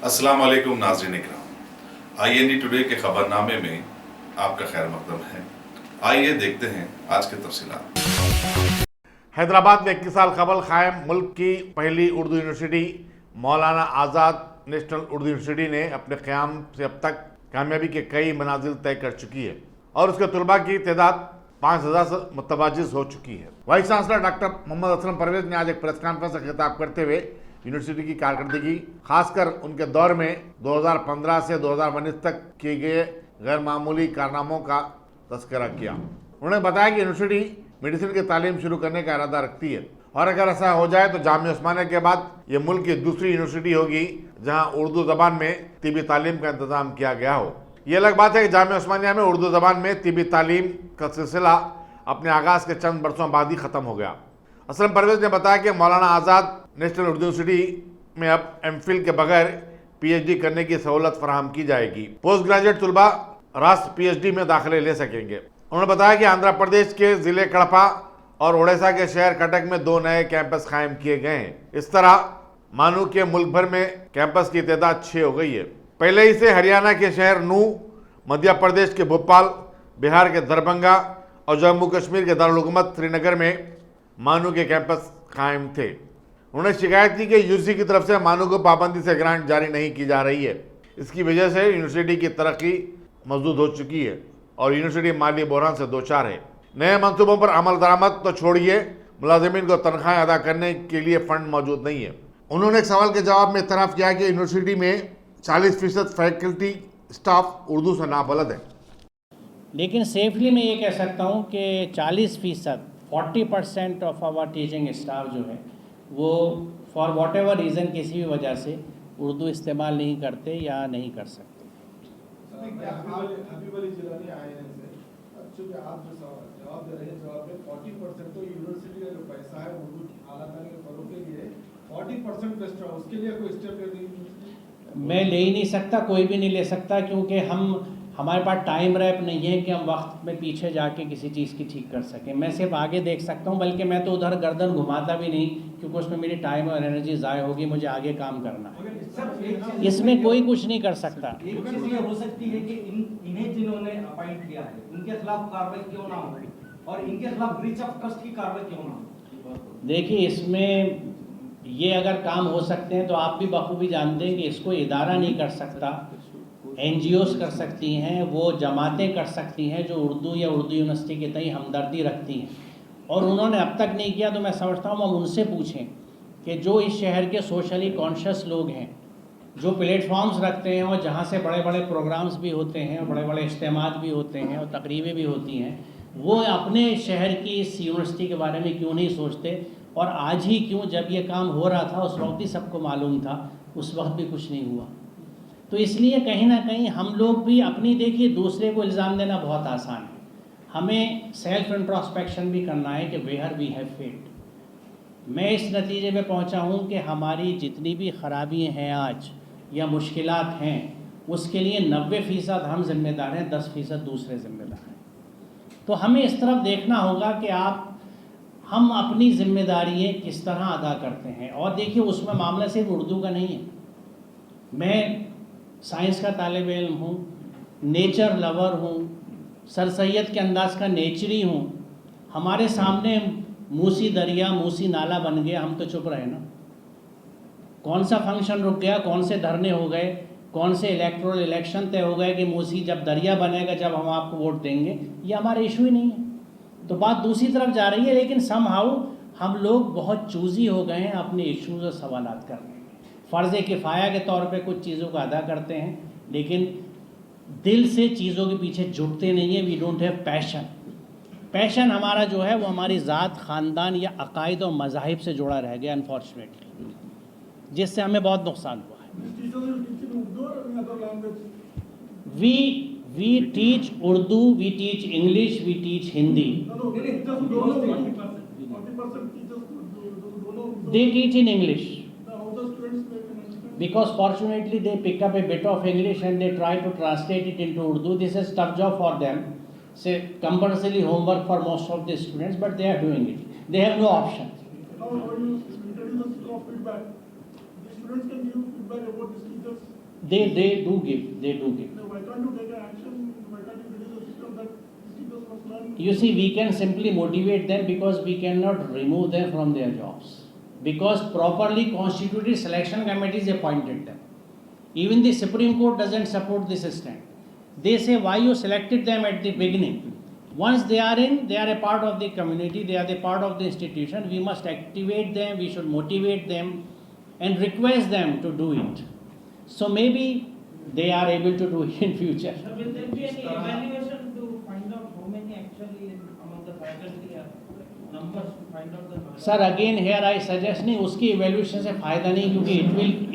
अस्सलाम वालेकुम नाज़रीन इकराम, IND टुडे के खबरनामे में आपका खैर मकदम है। आइए देखते हैं आज के तफसीलात। हैदराबाद में 21 साल कबल कायम मुल्क की पहली उर्दू यूनिवर्सिटी मौलाना आज़ाद नेशनल उर्दू यूनिवर्सिटी ने अपने क़याम से अब तक कामयाबी के कई मनाजिल तय कर चुकी है और उसके तलबा की तादाद 5000 से मुतवाजिज़ हो चुकी है। Vice chancellor doctor Mohammad Aslam Parvez ने आज एक प्रेस कॉन्फ्रेंस से खिताब करते हुए यूनिवर्सिटी की कारकर्दगी, खासकर उनके दौर में 2015 से 2019 तक किए गए गैर मामूली कारनामों का तस्करा किया। उन्होंने बताया कि यूनिवर्सिटी मेडिसिन की तालीम शुरू करने का इरादा रखती है और अगर ऐसा हो जाए तो जामिया उस्मानिया के बाद ये मुल्क की दूसरी यूनिवर्सिटी होगी जहां उर्दू ज़बान में तिबी तालीम का इंतज़ाम किया गया हो। ये अलग बात है कि जामिया उस्मानिया में उर्दू ज़बान में तिबी तालीम का सिलसिला अपने आगाज़ के चंद बरसों बाद ही ख़त्म हो गया। असलम परवेज ने बताया कि मौलाना आज़ाद नेशनल उर्दू यूनिवर्सिटी में अब MPhil के बगैर PhD करने की सहूलत फराहम की जाएगी। पोस्ट ग्रेजुएट तलबा राष्ट्र PhD में दाखिले ले सकेंगे। उन्होंने बताया कि आंध्र प्रदेश के ज़िले कड़पा और उड़ीसा के शहर कटक में 2 नए कैंपस कायम किए गए हैं। इस तरह मानू के मुल्क भर में कैंपस की तादाद 6 हो गई है। पहले ही से हरियाणा के शहर नू, मध्य प्रदेश के भोपाल, बिहार के दरभंगा और जम्मू कश्मीर के दारुल हुकूमत श्रीनगर में मानू के कैंपस कायम थे। उन्होंने शिकायत की कि यूजीसी की तरफ से मानू को पाबंदी से ग्रांट जारी नहीं की जा रही है। इसकी वजह से यूनिवर्सिटी की तरक्की मजदूद हो चुकी है और यूनिवर्सिटी माली बहरान से दो चार है। नए मंसूबों पर अमल दरामद तो छोड़िए, मुलाजिमीन को तनख्वाहें अदा करने के लिए फंड मौजूद नहीं है। उन्होंने एक सवाल के जवाब में इतराफ़ किया कि यूनिवर्सिटी में 40% फैकल्टी स्टाफ उर्दू से नाबलद है। लेकिन सेफली मैं ये कह सकता हूँ कि 40% 40% ऑफ आवर टीचिंग स्टाफ जो है वो फॉर वॉट एवर रीज़न किसी भी वजह से उर्दू इस्तेमाल नहीं करते या नहीं कर सकते। आप जो जवाब दे रहे हैं, जवाब में 40% तो यूनिवर्सिटी का जो पैसा है उर्दू आला करने के फरोग के लिए 40% वेस्ट है, उसके लिए कोई स्टेप ले नहीं। मैं ले ही नहीं सकता, कोई भी नहीं ले सकता, क्योंकि हमारे पास टाइम रैप नहीं है कि हम वक्त में पीछे जाके किसी चीज़ की ठीक कर सकें। मैं सिर्फ आगे देख सकता हूँ, बल्कि मैं तो उधर गर्दन घुमाता भी नहीं, क्योंकि उसमें मेरी टाइम और एनर्जी ज़ाय होगी। मुझे आगे काम करना है, इसमें कोई कुछ नहीं कर सकता। एक चीज़ ये हो सकती है कि इन्हें जिन्होंने अपॉइंट किया है उनके खिलाफ कार्रवाई क्यों ना हो और इनके खिलाफ ब्रीच ऑफ ट्रस्ट की कार्रवाई क्यों ना हो। देखिए, इसमें ये अगर काम हो सकते हैं तो आप भी बखूबी जानते हैं कि इसको इदारा नहीं कर सकता, NGOs कर सकती हैं, वो जमातें कर सकती हैं जो उर्दू या उर्दू यूनिवर्सिटी के तई हमदर्दी रखती हैं, और उन्होंने अब तक नहीं किया। तो मैं समझता हूँ हम उनसे पूछें कि जो इस शहर के सोशली कॉन्शियस लोग हैं, जो प्लेटफॉर्म्स रखते हैं और जहाँ से बड़े बड़े प्रोग्राम्स भी होते हैं और बड़े बड़े इज्तिमात भी होते हैं और तकरीबें भी होती हैं, वो अपने शहर की इस यूनिवर्सिटी के बारे में क्यों नहीं सोचते। और आज ही क्यों, जब ये काम हो रहा था उस वक्त ही सबको मालूम था, उस वक्त भी कुछ नहीं हुआ। तो इसलिए कहीं ना कहीं हम लोग भी अपनी, देखिए दूसरे को इल्ज़ाम देना बहुत आसान है, हमें सेल्फ इंट्रोस्पेक्शन भी करना है कि वेयर वी हैव फेल्ड। मैं इस नतीजे में पहुंचा हूं कि हमारी जितनी भी ख़राबी हैं आज या मुश्किलात हैं, उसके लिए 90% हम जिम्मेदार हैं, 10% दूसरे जिम्मेदार हैं। तो हमें इस तरफ देखना होगा कि हम अपनी जिम्मेदारियाँ किस तरह अदा करते हैं। और देखिए, उसमें मामला सिर्फ उर्दू का नहीं है। मैं साइंस का तालिब इल्म हूँ, नेचर लवर हूँ, सर सैयद के अंदाज का नेचरी हूँ। हमारे सामने मूसी दरिया, मूसी नाला बन गया, हम तो चुप रहे ना। कौन सा फंक्शन रुक गया, कौन से धरने हो गए, कौन से इलेक्टोरल इलेक्शन तय हो गए कि मूसी जब दरिया बनेगा जब हम आपको वोट देंगे, ये हमारा इशू ही नहीं है। तो बात दूसरी तरफ जा रही है, लेकिन समहाउ हम लोग बहुत चूज़ी हो गए हैं अपने इशूज़ और सवालात करने में। फ़र्ज़ किफ़ाया के तौर पे कुछ चीज़ों को अदा करते हैं, लेकिन दिल से चीज़ों के पीछे जुटते नहीं हैं। We don't have passion. Passion हमारा जो है वो हमारी ज़ात, ख़ानदान या अकायद और मज़ाहिब से जुड़ा रह गया अनफॉर्चुनेटली, जिससे हमें बहुत नुकसान हुआ है। We teach Urdu, we teach English, we teach Hindi. They teach in English because fortunately they pick up a bit of English and they try to translate it into Urdu. This is a tough job for them. Say compulsory homework for most of the students, but they are doing it. They have no option. Now, when you introduce the feedback, the students can give feedback about these teachers. They do give. No, why can't you take an action? Why can't you build a system that teachers must learn? You see, we can simply motivate them because we cannot remove them from their jobs. Because properly constituted selection committees appointed them. Even the Supreme Court doesn't support this stand. They say, why you selected them at the beginning? Once they are in, they are a part of the community, they are the part of the institution. We must activate them, we should motivate them and request them to do it. So maybe they are able to do it in future. So will there be any evaluation to find out how many actually among the faculty are numbers to find out the numbers? Sir, again here I suggest नहीं उसकी evaluation से फायदा नहीं क्योंकि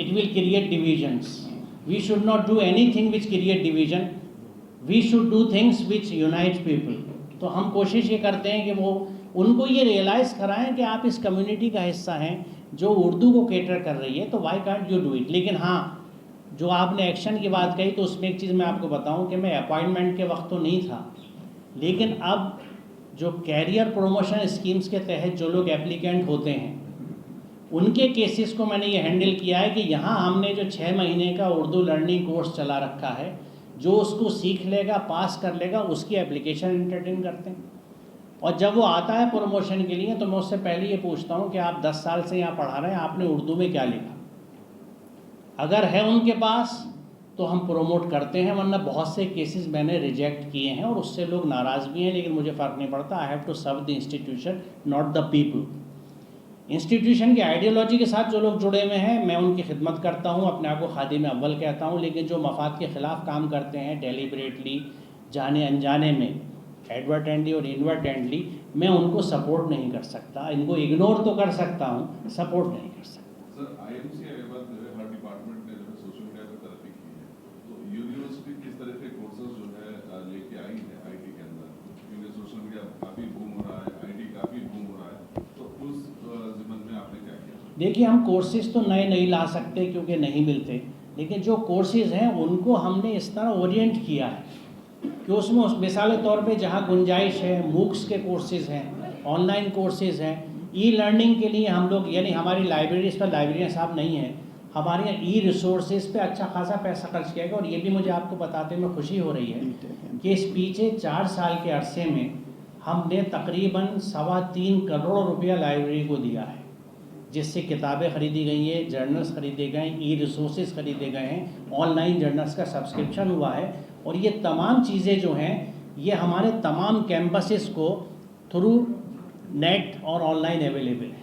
it will create divisions. We should not do anything which create division. We should do things which unite people. तो हम कोशिश ये करते हैं कि वो उनको ये रियलाइज़ कराएं कि आप इस कम्युनिटी का हिस्सा हैं जो उर्दू को केटर कर रही है, तो why can't you do it. लेकिन हाँ, जो आपने एक्शन की बात कही तो उसमें एक चीज़ मैं आपको बताऊं कि मैं अपॉइंटमेंट के वक्त तो नहीं था, लेकिन अब जो कैरियर प्रोमोशन स्कीम्स के तहत जो लोग एप्लीकेंट होते हैं उनके केसेस को मैंने ये हैंडल किया है कि यहाँ हमने जो 6 महीने का उर्दू लर्निंग कोर्स चला रखा है, जो उसको सीख लेगा, पास कर लेगा, उसकी एप्लीकेशन एंटरटेन करते हैं. और जब वो आता है प्रमोशन के लिए तो मैं उससे पहले ये पूछता हूँ कि आप 10 साल से यहाँ पढ़ा रहे हैं, आपने उर्दू में क्या लिखा. अगर है उनके पास तो हम प्रोमोट करते हैं, वरना बहुत से केसेस मैंने रिजेक्ट किए हैं और उससे लोग नाराज़ भी हैं, लेकिन मुझे फ़र्क नहीं पड़ता. I have to serve the institution, not the people. Institution की आइडियोलॉजी के साथ जो लोग जुड़े हुए हैं मैं उनकी खिदमत करता हूं, अपने आप को खादिम अव्वल कहता हूं, लेकिन जो मफाद के ख़िलाफ़ काम करते हैं डेलिबरेटली, जाने अनजाने में, एडवर्टेंटली और इनवर्टेंटली, मैं उनको सपोर्ट नहीं कर सकता. इनको इग्नोर तो कर सकता हूं, सपोर्ट नहीं कर सकता. सर, आईएमसी के बाद हर डिपार्टमेंट ने जो है सोशल मीडिया पर तरक्की की है, तो यूनिवर्सिटी किस तरह के कोर्सेज जो है लेके आई है आईटी के अंदर, क्योंकि सोशल मीडिया काफ़ी बूम हो रहा है, आईटी काफ़ी बूम हो रहा है, तो उस ज़िम्मन में आपने क्या किया? देखिए, हम कोर्सेज तो नए नहीं ला सकते क्योंकि नहीं मिलते, लेकिन जो कोर्सेज हैं उनको हमने इस तरह ओरिएंट किया है कि उसमें मिसाल के तौर पे जहाँ गुंजाइश है, मूक्स के कोर्सेज हैं, ऑनलाइन कोर्सेज हैं, ई लर्निंग के लिए हम लोग, यानी हमारी लाइब्रेरीज पर लाइब्रेरियन साहब नहीं हैं, हमारे यहाँ ई रिसोर्सेज पे अच्छा खासा पैसा खर्च किया गया. और ये भी मुझे आपको बताते हुए खुशी हो रही है कि इस पीछे 4 साल के अरसे में हमने तकरीबन 3.25 करोड़ रुपया लाइब्रेरी को दिया है, जिससे किताबें खरीदी गई हैं, जर्नल्स खरीदे गए, ई रिसोर्सेज खरीदे गए हैं, ऑनलाइन जर्नल्स का सब्सक्रिप्शन हुआ है. और ये तमाम चीज़ें जो हैं ये हमारे तमाम कैंपसेस को थ्रू नेट और ऑनलाइन अवेलेबल है.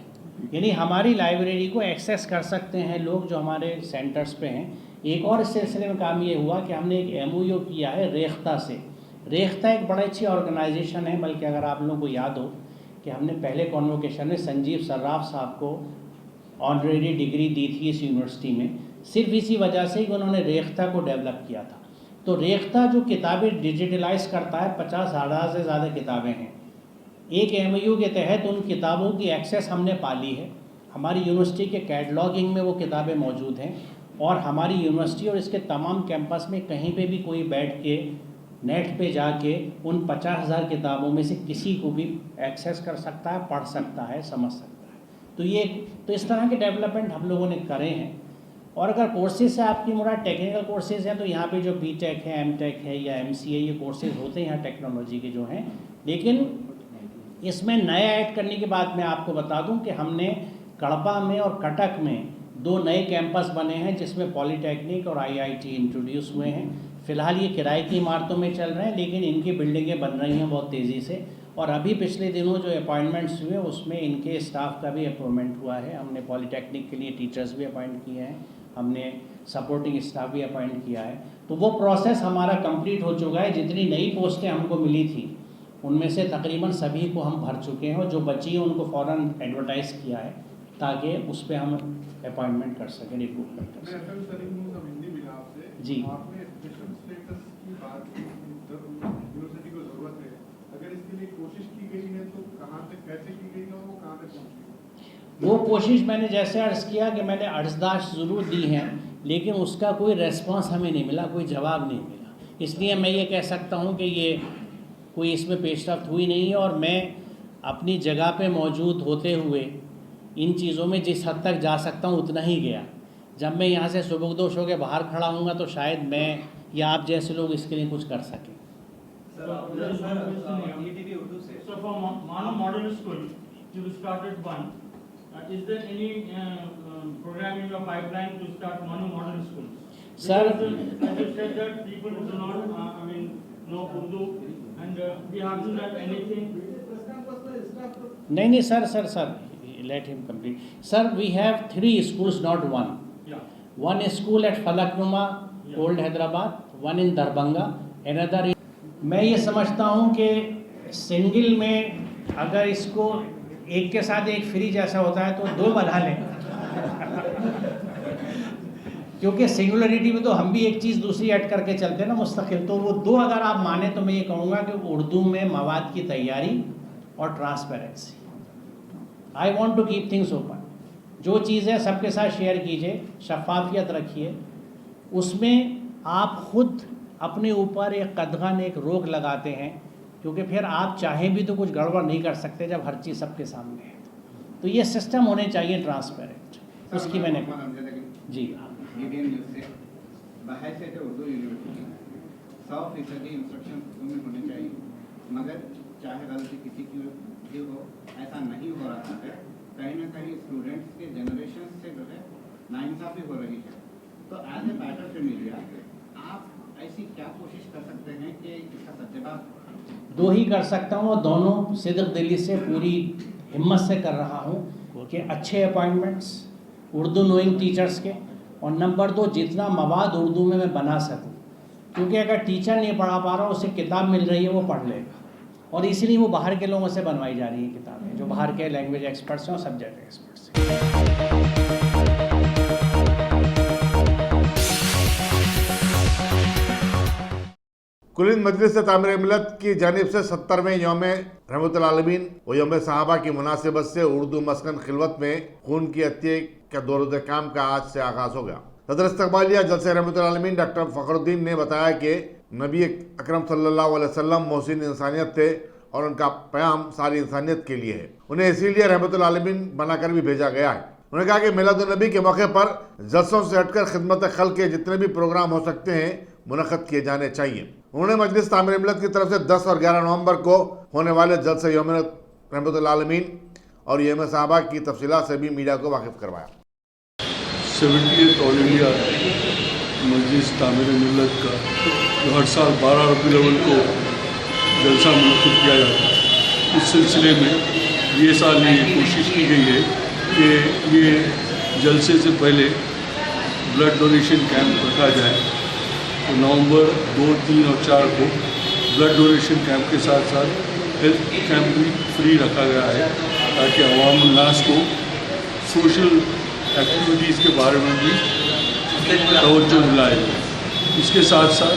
यानी हमारी लाइब्रेरी को एक्सेस कर सकते हैं लोग जो हमारे सेंटर्स पे हैं. एक और इस सिलसिले में काम ये हुआ कि हमने एक MOU किया है रेख्ता से. रेख्ता एक बड़ी अच्छी ऑर्गेनाइजेशन है, बल्कि अगर आप लोगों को याद हो कि हमने पहले कॉन्वोकेशन में संजीव सर्राफ साहब को ऑनरेरी डिग्री दी थी इस यूनिवर्सिटी में, सिर्फ इसी वजह से ही उन्होंने रेख्ता को डेवलप किया था. तो रेख्ता जो किताबें डिजिटलाइज करता है, 50,000 से ज़्यादा किताबें हैं. एक MOU के तहत उन किताबों की एक्सेस हमने पाली है. हमारी यूनिवर्सिटी के कैटलॉगिंग में वो किताबें मौजूद हैं और हमारी यूनिवर्सिटी और इसके तमाम कैंपस में कहीं पे भी कोई बैठ के नेट पे जाके उन 50,000 किताबों में से किसी को भी एक्सेस कर सकता है, पढ़ सकता है, समझ सकता है. तो इस तरह के डेवलपमेंट हम लोगों ने करे हैं. और अगर कोर्सेज से आपकी मुराद टेक्निकल कोर्सेज हैं तो यहाँ पे जो BTech है, MTech है या MCA, ये कोर्सेज होते हैं यहाँ टेक्नोलॉजी के जो हैं. लेकिन इसमें नया ऐड करने की बात मैं आपको बता दूं कि हमने कड़पा में और कटक में 2 नए कैंपस बने हैं जिसमें पॉलीटेक्निक और IIT इंट्रोड्यूस हुए हैं. फ़िलहाल ये किराए की इमारतों में चल रहे हैं, लेकिन इनकी बिल्डिंगें बन रही हैं बहुत तेज़ी से. और अभी पिछले दिनों जो अपॉइंटमेंट्स हुए उसमें इनके स्टाफ का भी अपॉइंटमेंट हुआ है. हमने पॉलीटेक्निक के लिए टीचर्स भी अपॉइंट किए हैं, हमने सपोर्टिंग स्टाफ भी अपॉइंट किया है. तो वो प्रोसेस हमारा कंप्लीट हो चुका है. जितनी नई पोस्टें हमको मिली थी उनमें से तकरीबन सभी को हम भर चुके हैं और जो बची हैं उनको फ़ौरन एडवर्टाइज़ किया है ताकि उस पर हम अपॉइंटमेंट कर सकें, रिक्रूटमेंट कर सकें. जी, आपने स्पेशल स्टेटस की बात की, यूनिवर्सिटी को ज़रूरत है, अगर इसके लिए कोशिश की गई है तो कहाँ तक, कैसे की गई और वो कहाँ तक पहुँची? वो कोशिश मैंने जैसे अर्ज़ किया कि मैंने अर्ज़दाश्त ज़रूर दी हैं, लेकिन उसका कोई रेस्पॉन्स हमें नहीं मिला, कोई जवाब नहीं मिला. इसलिए मैं ये कह सकता हूँ कि ये कोई इसमें पेशरफ्त हुई नहीं है. और मैं अपनी जगह पे मौजूद होते हुए इन चीज़ों में जिस हद तक जा सकता हूँ उतना ही गया. जब मैं यहाँ से सुबुकदोश होकर बाहर खड़ा हूँगा तो शायद मैं या आप जैसे लोग इसके लिए कुछ कर सकें। So for Manu Model School, you started one. Is there any program in your pipeline to start Manu Model School? Sir, Because, as you said that people do not, know Urdu, and we haven't done anything. नहीं sir, let him complete. Sir, we have 3 schools, not 1. Yeah. One school at Falaknuma, Old Hyderabad, one in Darbhanga, another in... मैं ये समझता हूँ कि single में अगर इसको एक के साथ एक फ्री जैसा होता है तो 2 बना लें क्योंकि सिंगुलरिटी में तो हम भी एक चीज़ दूसरी ऐड करके चलते हैं ना मुस्तकिल, तो वो 2 अगर आप माने तो मैं ये कहूँगा कि उर्दू में मवाद की तैयारी और transparency. I want to keep things open. जो चीज़ है सबके साथ शेयर कीजिए, शफाफियत रखिए, उसमें आप खुद अपने ऊपर एक कदगन एक रोक लगाते हैं, क्योंकि फिर आप चाहें भी तो कुछ गड़बड़ नहीं कर सकते जब हर चीज़ सबके सामने है। तो ये सिस्टम होने चाहिए ट्रांसपेरेंट, उसकी मैंने जी उर्दू यूनिवर्सिटी 100% इंस्ट्रक्शन उर्दू में होने चाहिए, मगर चाहे गलती किसी की भी हो, ऐसा नहीं हो रहा है। कहीं ना कहीं स्टूडेंट्स के जनरेशन से जो है नाइंसाफी हो रही है। तो एज ए बैटर मीडिया आप ऐसी क्या कोशिश कर सकते हैं कि इसका सत्यापन? 2 ही कर सकता हूँ, और दोनों सिद्क दिली से पूरी हिम्मत से कर रहा हूँ कि अच्छे अपॉइंटमेंट्स उर्दू नोइंग टीचर्स के, और नंबर 2 जितना मवाद उर्दू में मैं बना सकूँ, क्योंकि अगर टीचर नहीं पढ़ा पा रहा, उसे किताब मिल रही है वो पढ़ लेगा, और इसीलिए वो बाहर के लोगों से बनवाई जा रही है किताबें, जो बाहर के लैंग्वेज एक्सपर्ट्स हैं और सब्जेक्ट एक्सपर्ट्स हैं। कुलीन मजलिस तामीर मिल्लत की जानिब से 70वें यौम रहमतुल आलमीन व यौम सहाबा की मुनासिबत से उर्दू मस्कन खिलवत में खून की अतिये का दौर काम का आज से आगाज हो गया। सदर इस्तकबालिया जलसे रहमतुल आलमीन डॉक्टर फखरुद्दीन ने बताया कि नबी अकरम सल्लल्लाहु अलैहि वसल्लम मोहसिन इंसानियत थे और उनका प्याम सारी इंसानियत के लिए है, उन्हें इसीलिए रहमतुल आलमीन बनाकर भी भेजा गया है। उन्होंने कहा कि मिलादुन नबी के मौके पर जलसों से हटकर खिदमत खल्क के जितने भी प्रोग्राम हो सकते हैं मुनक़्क़द किए जाने चाहिए। उन्होंने मजलिस तामीर मिल्लत की तरफ से 10 और 11 नवंबर को होने वाले जलसे यौम रहमतुल आलमीन और यौम सहाबा की तफसीलात से भी मीडिया को वाकिफ करवाया। 70th ऑल इंडिया मजलिस तामीर मिल्लत का जो हर साल 12 रबीउल अव्वल को जलसा मुनक़्क़द किया जाता है, इस सिलसिले में ये साल ये कोशिश की गई है कि ये जलसे से पहले ब्लड डोनेशन कैंप रखा जाए। तो नवंबर 2, 3 और 4 को ब्लड डोनेशन कैंप के साथ साथ हेल्थ कैंप भी फ्री रखा गया है, ताकि अवाम उन्नास को सोशल एक्टिविटीज़ के बारे में भी तवज्जो दिलाए जाए। इसके साथ साथ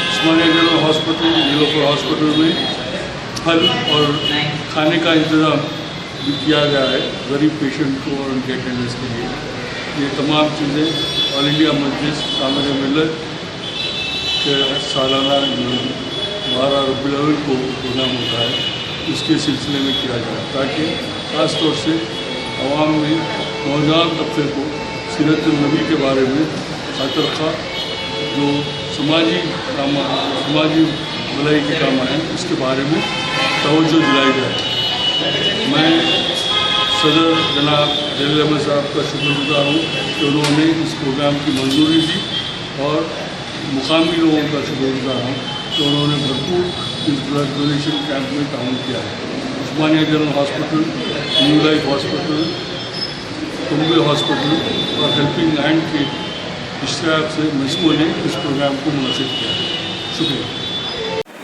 उस्मानिया जनरल हॉस्पिटल, नीलोफर हॉस्पिटल में फल और खाने का इंतज़ाम भी किया गया है गरीब पेशेंट को और उनके अटेंडेंस के लिए। ये तमाम चीज़ें ऑल इंडिया मजलिस तामीर मिल्लत के सालाना 12 रबीउल अव्वल को प्रोग्राम होता है, इसके सिलसिले में किया जाए, ताकि ख़ास तौर से अवाम में नौजवान तबके को सीरत नबी के बारे में खातरखा जो समाजी भलाई के काम हैं उसके बारे में तवज्जो दिलाई जाए। मैं सदर जनाब जलील अहमद साहब का शुक्रगुजार हूँ कि उन्होंने इस प्रोग्राम की मंजूरी दी, और मुकामी लोगों का शुक्रगुजार हूँ कि उन्होंने भरपूर इस ब्लड डोनेशन कैंप में ताउन किया है। Osmania general hospital, new life hospital, कुंबे हॉस्पिटल और हेल्पिंग हैंड के इश्तिराक से मिसको ने इस प्रोग्राम को मुनक़्क़िद किया है। शुक्रिया।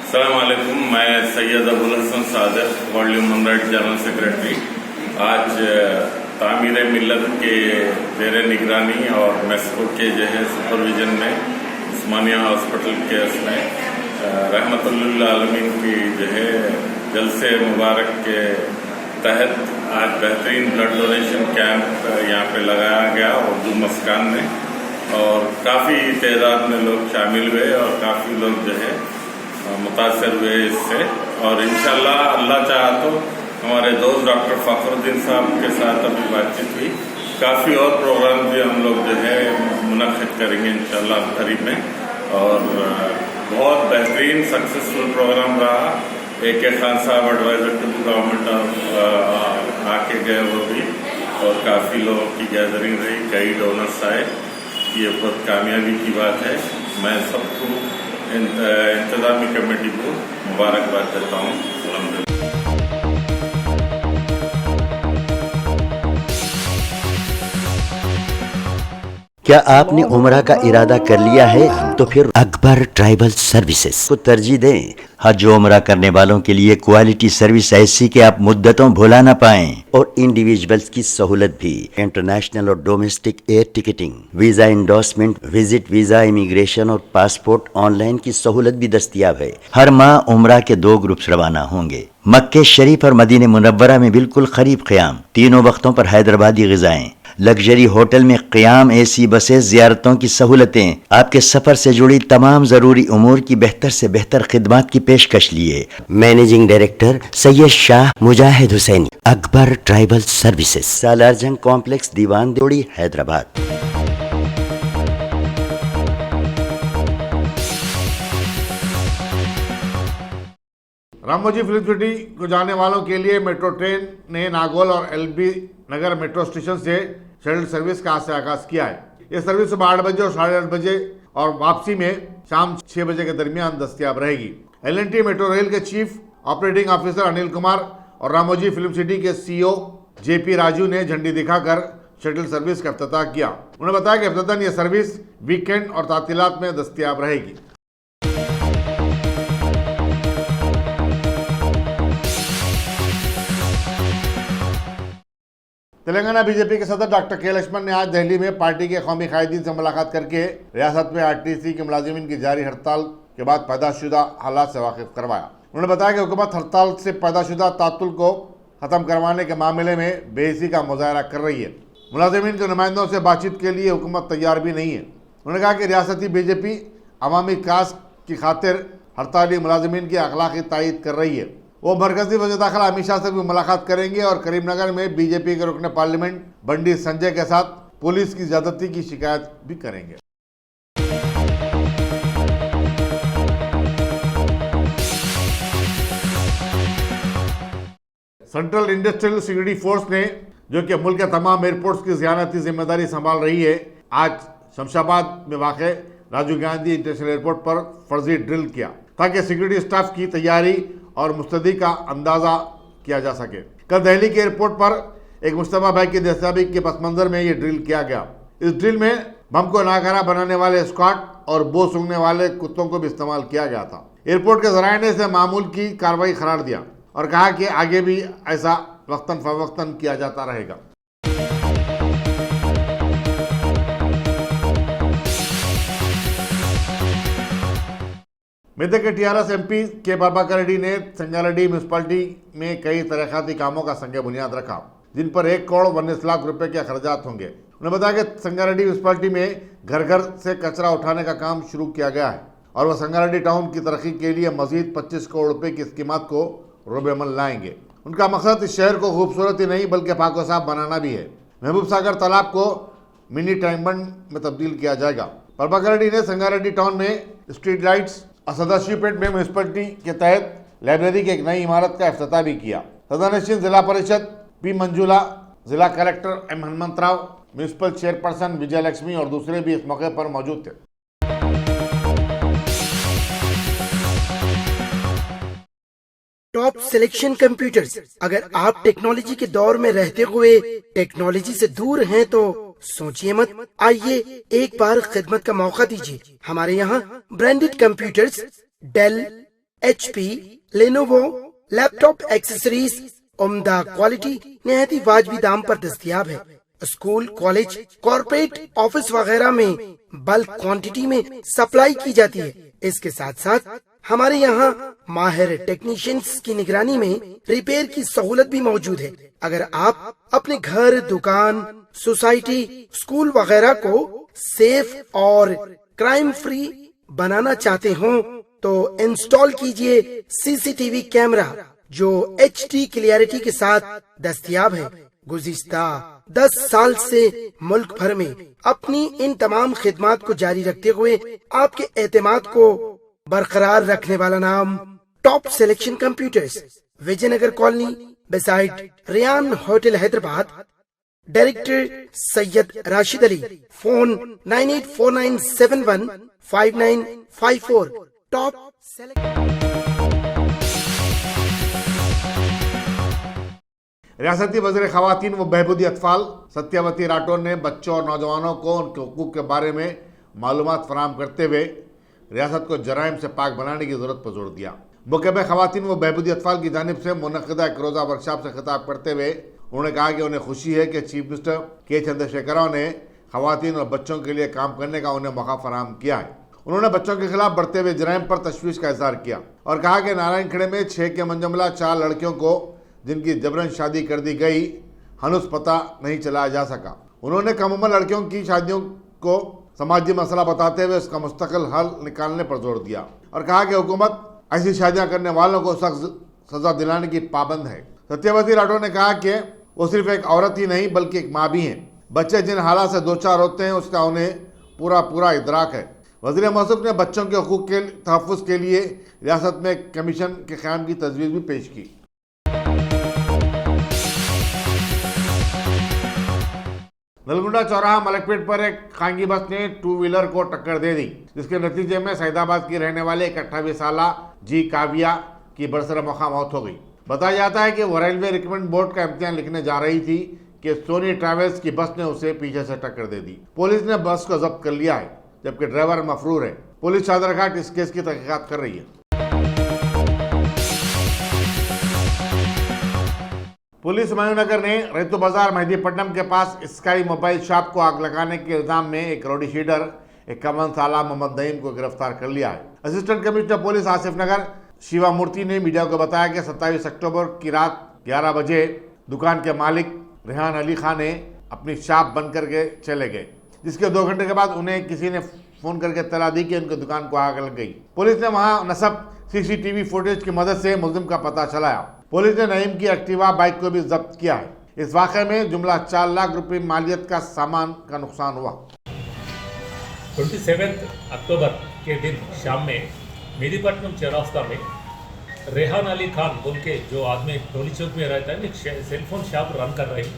अस्सलाम वालेकुम, मैं Syed Abul Hasan Sadiq, world human rights general secretary, आज तामीर मिल्लत के ज़ेर निगरानी और मेस्को के जो है सुपरविजन में उस्मानिया हॉस्पिटल के उसमें रहमतुल्लिल आलमीन की जो है जलसे मुबारक के तहत आज बेहतरीन ब्लड डोनेशन कैंप यहाँ पे लगाया गया उर्दू मस्कान में, और काफ़ी तादाद में लोग शामिल हुए और काफ़ी लोग जो है मुतासर हुए इससे। और इंशाल्लाह अल्लाह चाहा तो हमारे दोस्त डॉक्टर फखरुद्दीन साहब के साथ अभी बातचीत हुई काफ़ी और प्रोग्राम भी हम लोग जो है मुनक़िद करेंगे इंशाअल्लाह करीब में। और बहुत बेहतरीन सक्सेसफुल प्रोग्राम रहा। AK खान साहब एडवाइजर टू गवर्नमेंट आके गए वो भी, और काफ़ी लोगों की गैदरिंग रही, कई डोनर्स आए। ये बहुत कामयाबी की बात है। मैं सबको इंतजामी कमेटी को मुबारकबाद देता हूँ। अल्हम्दुलिल्लाह। क्या आपने उम्रा का इरादा कर लिया है? तो फिर अकबर ट्राइबल सर्विसेज को तरजीह दें। हज उम्रा करने वालों के लिए क्वालिटी सर्विस ऐसी कि आप मुद्दतों भुला ना पाएं, और इंडिविजुअल्स की सहूलत भी। इंटरनेशनल और domestic air ticketing, visa endorsement, visit visa, immigration और पासपोर्ट ऑनलाइन की सहूलत भी दस्तयाब है। हर माह उम्रा के 2 ग्रुप्स रवाना होंगे। मक्के शरीफ और मदीने मुनव्वरा में बिल्कुल करीब क़याम, तीनों वक्तों पर हैदराबादी ग़िज़ाएं, लग्जरी होटल में क़याम, AC बसें, ज़ियारतों की सहूलतें, आपके सफ़र से जुड़ी तमाम ज़रूरी उमूर की बेहतर से बेहतर खिदमात की पेशकश लिए। Managing director Syed Shah Mujahid Hussaini, Akbar tribal services, Salarjung complex, Diwan जोड़ी, हैदराबाद। रामोजी फिल्म सिटी को जाने वालों के लिए मेट्रो ट्रेन ने नागौल और LB नगर मेट्रो स्टेशन से शटल सर्विस का आज से आगाज किया है। यह सर्विस सुबह 8 बजे और 8:30 बजे और वापसी में शाम 6 बजे के दरमियान दस्तयाब रहेगी। L&T मेट्रो रेल के chief operating officer Anil Kumar और रामोजी फिल्म सिटी के CEO JP राजू ने झंडी दिखाकर शटल सर्विस का इफ्तिताह किया। उन्होंने बताया कि इफ्तितान यह सर्विस वीकेंड और तातीलात में दस्तयाब रहेगी। तेलंगाना बीजेपी के सदर डॉक्टर के लक्ष्मण ने आज दिल्ली में पार्टी के कौमी कायदीन से मुलाकात करके रियासत में RTC के मुलाजिमीन की जारी हड़ताल के बाद पैदाशुदा हालात से वाकिफ करवाया। उन्होंने बताया कि हुकूमत हड़ताल से पैदाशुदा तातुल को खत्म करवाने के मामले में बेहिसी का मुजाहरा कर रही है। मुलाजिमीन के नुमाइंदों से बातचीत के लिए हुकूमत तैयार भी नहीं है। उन्होंने कहा कि रियासती बीजेपी अवामी कास की खातिर हड़ताली मुलाजिमीन की अखलाकी तायीद कर रही है। वो मरकजी वज़ीर दाखिला अमित शाह से भी मुलाकात करेंगे और करीमनगर में बीजेपी के रुकने पार्लियामेंट बंडी संजय के साथ पुलिस की ज्यादती की शिकायत भी करेंगे। सेंट्रल इंडस्ट्रियल सिक्योरिटी फोर्स ने, जो कि मुल्क के तमाम एयरपोर्ट्स की ज़ियानती जिम्मेदारी संभाल रही है, आज शमशाबाद में वाक़ राजीव गांधी इंटरनेशनल एयरपोर्ट पर फर्जी ड्रिल किया ताकि सिक्योरिटी स्टाफ की तैयारी और मुस्तैदी का अंदाज़ा किया जा सके। कल दिल्ली के एयरपोर्ट पर एक मुश्तबा भाई की दस्तयाबी के पस मंज़र में ये ड्रिल किया गया। इस ड्रिल में बम को नाकारा बनाने वाले स्क्वाड और बो सूंघने वाले कुत्तों को भी इस्तेमाल किया गया था। एयरपोर्ट के ज़राए ने इसे मामूल की कार्रवाई करार दिया और कहा कि आगे भी ऐसा वक्तन फवक्तन किया जाता रहेगा। मेदक के TRS MP के प्रभाकर रेड्डी ने संगारेड्डी म्यूनसिपालिटी में कई तरक्याती कामों का संग बुनियाद रखा, जिन पर 1 करोड़ 19 लाख रुपए के खर्चात होंगे। उन्होंने बताया कि संगारेड्डी म्यूनसिपालिटी में घर घर से कचरा उठाने का काम शुरू किया गया है और वह संगारेड्डी टाउन की तरक्की के लिए मजीद 25 करोड़ रुपए की स्कीमात को रोबेमल लाएंगे। उनका मकसद इस शहर को खूबसूरत ही नहीं बल्कि पाको साफ बनाना भी है। महबूब सागर तालाब को मिनी टैंकबंड में तब्दील किया जाएगा। प्रभाकर रेड्डी ने संगारेड्डी टाउन में स्ट्रीट लाइट्स और सदाशिवपेट में म्यूनसिपलिटी के तहत लाइब्रेरी की एक नई इमारत का इफ्तिताह भी किया। सदानशीन जिला परिषद P मंजुला, जिला collector M Hanumantrao, municipal chairperson Vijay Lakshmi और दूसरे भी इस मौके पर मौजूद थे। Top selection computers. अगर आप टेक्नोलॉजी के दौर में रहते हुए टेक्नोलॉजी से दूर हैं तो सोचिए मत, आइए एक बार खिदमत का मौका दीजिए। हमारे यहाँ branded computers Dell, HP, Lenovo, laptop accessories उम्दा क्वालिटी निहायत ही वाजबी दाम पर दस्तयाब है। स्कूल, कॉलेज, कॉर्पोरेट, ऑफिस वगैरह में बल्क क्वांटिटी में सप्लाई की जाती है। इसके साथ साथ हमारे यहाँ माहिर टेक्नीशियंस की निगरानी में रिपेयर की सहूलत भी मौजूद है। अगर आप अपने घर, दुकान, सोसाइटी, स्कूल वगैरह को सेफ और क्राइम फ्री बनाना चाहते हो तो इंस्टॉल कीजिए CCTV कैमरा जो HD क्लियरिटी के साथ दस्तयाब है। गुज़िश्ता 10 साल से मुल्क भर में अपनी इन तमाम खिदमात को जारी रखते हुए आपके एतमाद को बरकरार रखने वाला नाम top selection computers, Vijayanagar colony beside Riyan hotel Hyderabad. Director Syed Rashid Ali. Phone 9849715954। Top रियासती वज़ीर ख़वातीन व बहबूदी अतफाल सत्यावती राठौर ने बच्चों और नौजवानों को उनके हुकूक के बारे में मालूमात फराहम करते हुए रियासत को जराइम से पाक बनाने की ज़रूरत पर जोर दिया। मौके पर ख़वातीन व बहबूदी अतफाल की जानिब से मुनक़िदा एक रोज़ा वर्कशॉप से खिताब करते हुए उन्होंने कहा कि उन्हें खुशी है कि चीफ मिनिस्टर के चंद्रशेखर राव ने ख़वातीन और बच्चों के लिए काम करने का उन्हें मौका फराहम किया है। उन्होंने बच्चों के खिलाफ बढ़ते हुए जराइम पर तशवीश का इज़हार किया और कहा कि नारायण खेड़े में 6 के मंजमला 4 लड़कियों को जिनकी जबरन शादी कर दी गई हनुस पता नहीं चलाया जा सका। उन्होंने कम उम्र लड़कियों की शादियों को समाजी मसला बताते हुए उसका मुस्तकिल हल निकालने पर जोर दिया और कहा कि हुकूमत ऐसी शादियां करने वालों को सख्त सजा दिलाने की पाबंद है। सत्यावती राठौर ने कहा कि वो सिर्फ एक औरत ही नहीं बल्कि एक माँ भी हैं। बच्चे जिन हालात से दो चार होते हैं उसका उन्हें पूरा इदराक है। वज़ीर मौसूफ ने बच्चों के हुकूक के तहफ़्फ़ुज़ के लिए रियासत में एक कमीशन के क़याम की तजवीज़ भी पेश की। नलगुंडा चौराहा मलकपेट पर एक खांगी बस ने 2 व्हीलर को टक्कर दे दी, जिसके नतीजे में सैदाबाद की रहने वाले एक 28 साला जी काविया की बरसर मौका मौत हो गई। बताया जाता है कि वह रेलवे रिक्रूटमेंट बोर्ड का इम्तिहान लिखने जा रही थी कि सोनी ट्रैवल्स की बस ने उसे पीछे से टक्कर दे दी। पुलिस ने बस को जब्त कर लिया है जबकि ड्राइवर मफरूर है। पुलिस चादरघाट इस केस की तहकीकात कर रही है। पुलिस हुमायूंनगर ने रेतु बाजार मेहदीपट्टनम के पास स्काई मोबाइल शॉप को आग लगाने के इल्जाम में एक रौडी शीटर 51 साला मोहम्मद नईम को गिरफ्तार कर लिया है। असिस्टेंट कमिश्नर पुलिस आसिफ नगर शिवा मूर्ति ने मीडिया को बताया कि 27 अक्टूबर की रात 11 बजे दुकान के मालिक रेहान अली खान ने अपनी शॉप बंद करके चले गए, जिसके 2 घंटे के बाद उन्हें किसी ने फोन करके तला दी कि उनकी दुकान को आग लग गई। पुलिस ने वहां नस्ब सीसीटीवी फुटेज की मदद से मुलजिम का पता चलाया। पुलिस ने नईम की एक्टिवा बाइक को भी जब्त किया है। इस वाक़े में जुमला 4 लाख रुपए मालियत का सामान का नुकसान हुआ। 27 अक्टूबर के दिन शाम में मेहदीपट्टनम चौरास्ता में रेहान अली खान बोल के जो आदमी टोली चौक में रहता है, एक सेलफोन शॉप रन कर रहे हैं।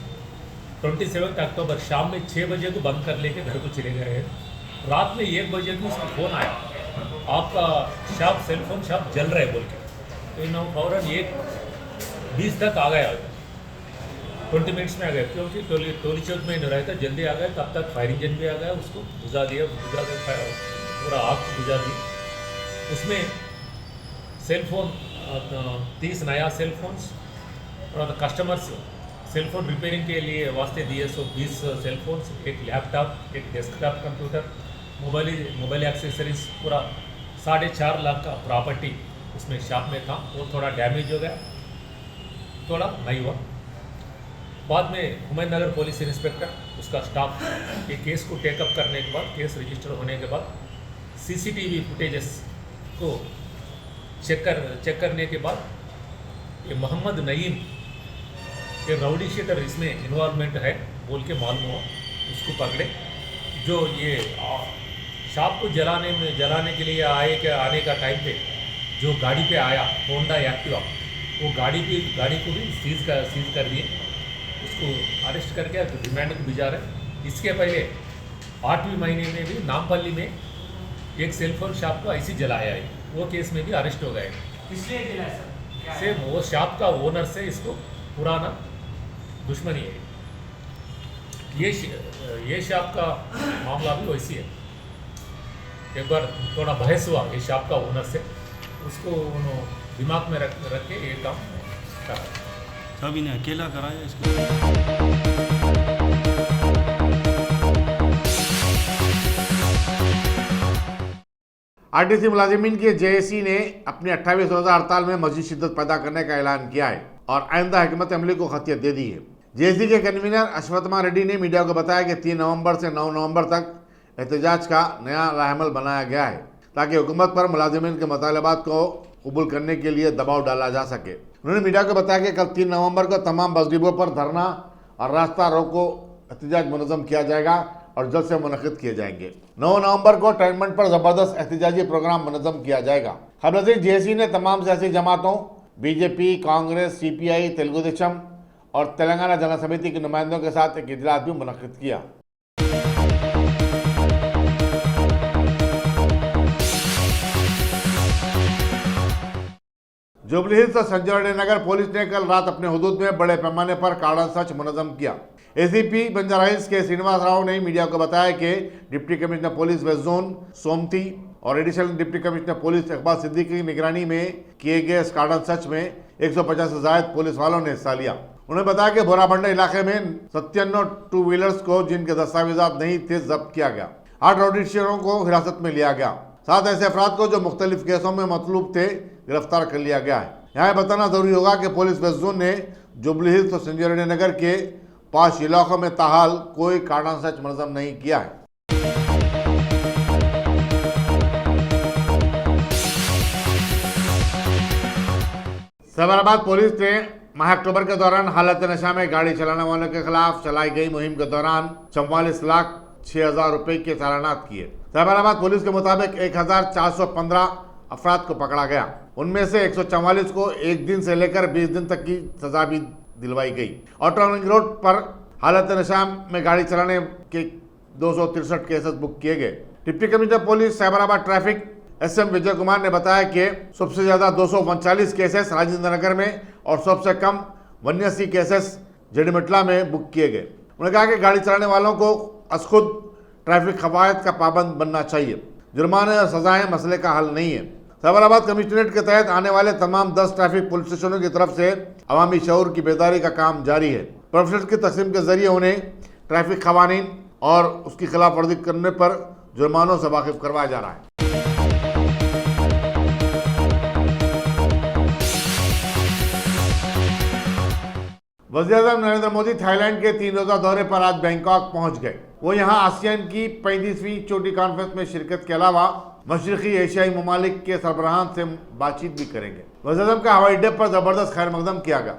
27 अक्टूबर शाम में 6 बजे को बंद कर लेके घर को चले गए हैं। रात में 1 बजे को उसका फ़ोन आया, आपका शॉप सेलफोन शॉप जल रहा है बोल के। तो इन्होंने फौरन 1:20 तक आ गया, 20 मिनट्स में आ गया, क्योंकि टोली चौक में नहीं रहता, जल्दी आ गया। तब तक फायर इंजन भी आ गया, उसको बुझा दिया, पूरा आग बुझा दी। उसमें सेलफोन 30 नया सेलफोन्स और कस्टमर्स सेलफोन रिपेयरिंग के लिए वास्ते दिए 20 सेलफोन्स, एक लैपटॉप, एक डेस्कटॉप कंप्यूटर, मोबाइल एक्सेसरीज, पूरा 4.5 लाख का प्रॉपर्टी उसमें शॉप में था। वो थोड़ा डैमेज हो गया, थोड़ा नहीं हुआ। बाद में हुमायूंनगर पुलिस इंस्पेक्टर उसका स्टाफ ये केस को टेकअप करने के बाद, केस रजिस्टर होने के बाद सीसीटीवी फुटेजेस को चेक करने के बाद ये मोहम्मद नईम ये राउडी शीटर इसमें इन्वॉल्वमेंट है बोल के मालूम हुआ। उसको पकड़े, जो ये शॉप को जलाने के लिए आने का टाइम पे जो गाड़ी पे आया होंडा एक्टिवा, वो गाड़ी को भी सीज कर दिए। उसको अरेस्ट करके रिमांड को भिजा रहे। इसके पहले 8वें महीने में भी नामपल्ली में एक सेलफोन शॉप को ऐसे जलाया है, वो केस में भी अरेस्ट हो गए। इसलिए जलाया सर? से वो शॉप का ओनर से इसको पुराना दुश्मनी है। ये शॉप का मामला भी वैसी है। एक बार थोड़ा बहस हुआ ये शॉप का ओनर से, उसको उन्होंने दिमाग में रख के ये काम करा। सभी ने अकेला कराया इसको। आरटीसी मुलाजिमीन के जेएसी ने अपनी 28 रोज़ा हड़ताल में मज़ीद शिद्दत पैदा करने का ऐलान किया है और आइंदा हिकमत अमली को खतियत दे दी है। जेएसी के कन्वीनर अशफतमा रेड्डी ने मीडिया को बताया कि 3 नवंबर से 9 नवंबर तक एहतजाज का नया लाहेमल बनाया गया है ताकि हुकूमत पर मुलाजिमीन के मुतालबात को कबूल करने के लिए दबाव डाला जा सके। उन्होंने मीडिया को बताया कि कल 3 नवंबर को तमाम बस डिपो पर धरना और रास्ता रोको एहतजाज मुनज़्ज़म किया जाएगा और जल्द से मुनक़िद किए जाएंगे। 9 नवंबर को कैंटनमेंट पर ज़बरदस्त एहतजाजी प्रोग्राम मुनज़्ज़म किया जाएगा। खबरदार जेएसी ने तमाम सियासी जमातों बीजेपी, कांग्रेस, सीपीआई, तेलुगु देशम और तेलंगाना जन समिति के नुमाइंदों के साथ एक इजलास भी मुनक़िद किया। जुबली हिल्स और संजय नगर पुलिस ने कल रात अपने हुदूद में बड़े पैमाने पर कार्डन सर्च मुनज़्ज़म किया। एसीपी बंजारा हिल्स के श्रीनिवास राव ने मीडिया को बताया कि deputy commissioner police west zone सोमती और additional deputy commissioner police Iqbal Siddiqui की निगरानी में किए गए इस कार्डन सर्च में 150 से ज्यादा पुलिस वालों ने हिस्सा लिया। उन्होंने बताया कि बोराबंडा इलाके में 57 टू व्हीलर्स को जिनके दस्तावेजात नहीं थे जब्त किया गया। 8 रॉडिशरों को हिरासत में लिया गया। 7 ऐसे अफराद को जो मुख्तलिफ केसों में मतलूब थे गिरफ्तार कर लिया गया है। यहाँ बताना जरूरी होगा कि पुलिस वेस्ट जोन ने जुबली हिल्स और संजय नगर के 5 इलाकों में ताहाल कोई कार्डन सर्च मुनज़्ज़म नहीं किया है। सैबराबाद पुलिस ने माह अक्टूबर के दौरान हालत नशा में गाड़ी चलाने वालों के खिलाफ चलाई गई मुहिम के दौरान 44,06,000 रुपए के चालानात किए। सैबराबाद पुलिस के मुताबिक 1,415 अफराद को पकड़ा गया। उनमें से 144 को 1 दिन से लेकर 20 दिन तक की सजा भी दिलवाई गई। ऑटो रिंग रोड पर हालत नशा में गाड़ी चलाने के 263 केसेस बुक किए गए। Deputy commissioner police Cyberabad traffic SM Vijay Kumar ने बताया कि सबसे ज्यादा 239 केसेस राजेंद्र नगर में और सबसे कम 89 केसेस जड़ीमटला में बुक किए गए। उन्होंने कहा कि गाड़ी चलाने वालों को खुद ट्रैफिक कवायद का पाबंद बनना चाहिए। जुर्माने और सजाएं मसले का हल नहीं है। सैबराबाद कमिश्नरेट के तहत आने वाले तमाम 10 ट्रैफिक पुलिस स्टेशनों की तरफ से अवामी शऊर की बेदारी का काम जारी है। प्रोफेशनल की तकसीम के जरिए उन्हें ट्रैफिक कवानीन और उसकी खिलाफ वर्जी करने पर जुर्मानों से वाकिफ करवाया जा रहा है। वज़ीर-ए-आज़म नरेंद्र मोदी थाईलैंड के 3 रोजा दौरे पर आज बैंकॉक पहुंच गए। वो यहां आसियान की 35वीं चोटी कॉन्फ्रेंस में शिरकत के अलावा मशरिकी एशियाई ममालिक के सरबराहान से बातचीत भी करेंगे। वज़ीर-ए-आज़म का हवाई अड्डे पर जबरदस्त खैर मकदम किया गया।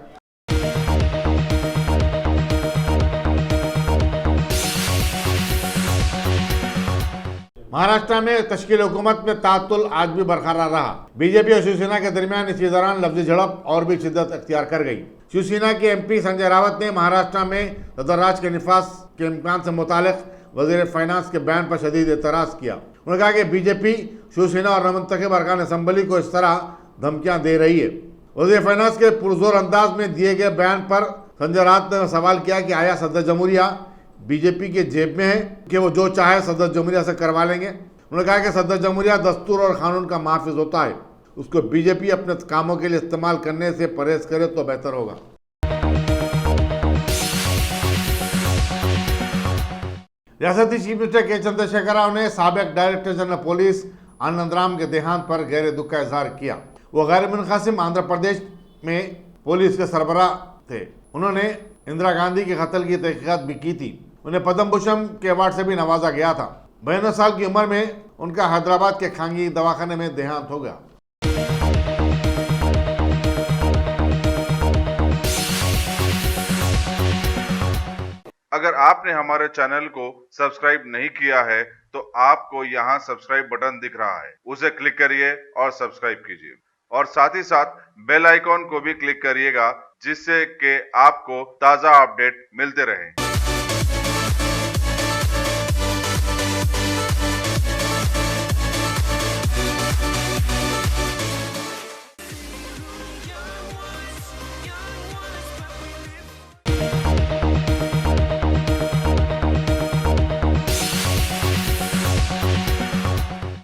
महाराष्ट्र में तश्कील हुकूमत में तातुल आज भी बरकरार रहा। बीजेपी और शिवसेना के दरमियान इसी दौरान लफ्जी झड़प और भी शिद्दत अख्तियार कर गई। शिवसेना के एमपी संजय रावत ने महाराष्ट्र में सदरराज के निफाज के इम्कान से मुतालिक वजीर फाइनेंस के बयान पर शदीद एतराज़ किया। उन्होंने कहा कि बीजेपी शिवसेना और नमंतखब अरकान असम्बली को इस तरह धमकियां दे रही है। वजीर फाइनेंस के पुरजोर अंदाज में दिए गए बयान पर संजय रावत ने सवाल किया कि आया सदर जमहूरिया बीजेपी के जेब में है कि वो जो चाहे सदर जमहूरिया से करवा लेंगे। उन्होंने कहा कि सदर जमहूरिया दस्तूर और कानून का मुहाफिज होता है, उसको बीजेपी अपने कामों के लिए इस्तेमाल करने से परहेज करे तो बेहतर होगा। रियासती चीफ मिनिस्टर के चंद्रशेखर राव ने साबिक डायरेक्टर जनरल पुलिस आनंदराम के देहांत पर गहरे दुख का इजहार किया। वो गैर मुनक़ासिम आंध्र प्रदेश में पुलिस के सरबराह थे। उन्होंने इंदिरा गांधी के कत्ल की तहकीकात भी की थी। उन्हें पद्म भूषण के अवार्ड से भी नवाजा गया था। 92 साल की उम्र में उनका हैदराबाद के खांगी दवाखाने में देहांत हो गया। अगर आपने हमारे चैनल को सब्सक्राइब नहीं किया है तो आपको यहाँ सब्सक्राइब बटन दिख रहा है, उसे क्लिक करिए और सब्सक्राइब कीजिए और साथ ही साथ बेल आइकॉन को भी क्लिक करिएगा जिससे कि आपको ताज़ा अपडेट मिलते रहें।